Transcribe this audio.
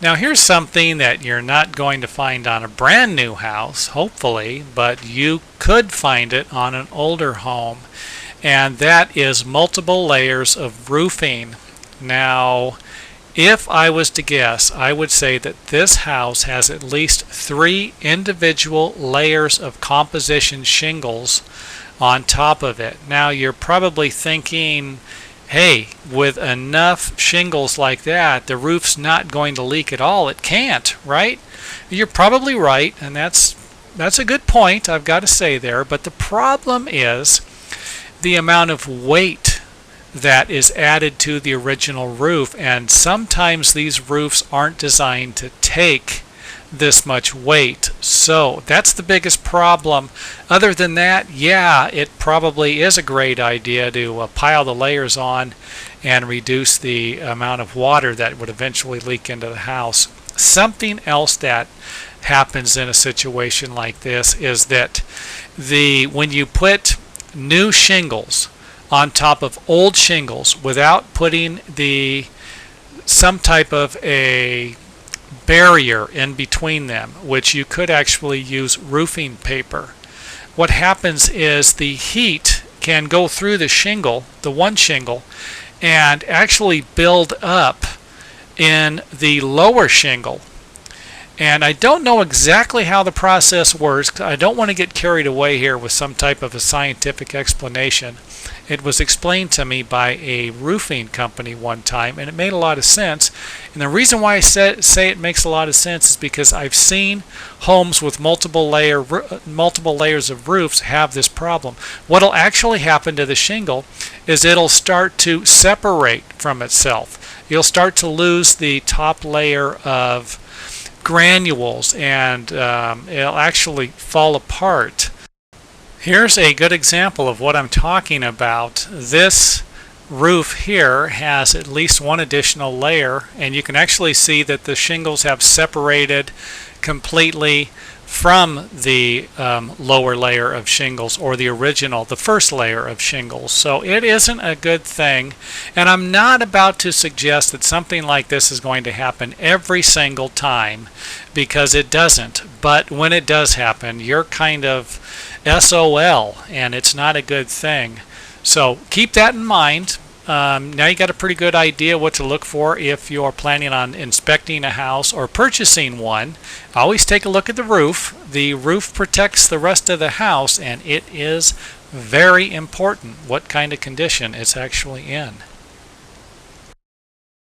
Now here's something that you're not going to find on a brand new house, hopefully, but you could find it on an older home, and that is multiple layers of roofing. Now, if I was to guess, I would say that this house has at least 3 individual layers of composition shingles on top of it. Now you're probably thinking, hey, with enough shingles like that, the roof's not going to leak at all. It can't, right? You're probably right, and that's a good point, I've got to say there, but the problem is the amount of weight that is added to the original roof, and sometimes these roofs aren't designed to take this much weight. So that's the biggest problem. Other than that, yeah, it probably is a great idea to pile the layers on and reduce the amount of water that would eventually leak into the house. Something else that happens in a situation like this is that when you put new shingles on top of old shingles without putting some type of a barrier in between them, which you could actually use roofing paper, what happens is the heat can go through the shingle, the one shingle, and actually build up in the lower shingle. And I don't know exactly how the process works. I don't want to get carried away here with some type of a scientific explanation. It was explained to me by a roofing company one time, and it made a lot of sense. And the reason why I say it makes a lot of sense is because I've seen homes with multiple layers of roofs have this problem. What'll actually happen to the shingle is it'll start to separate from itself. You'll start to lose the top layer of granules, and it'll actually fall apart. Here's a good example of what I'm talking about. This roof here has at least one additional layer, and you can actually see that the shingles have separated completely from the lower layer of shingles, or the first layer of shingles. So it isn't a good thing, and I'm not about to suggest that something like this is going to happen every single time, because it doesn't. But when it does happen, you're kind of SOL, and it's not a good thing. So keep that in mind. Now you got a pretty good idea what to look for if you're planning on inspecting a house or purchasing one. Always take a look at the roof. The roof protects the rest of the house, and it is very important what kind of condition it's actually in.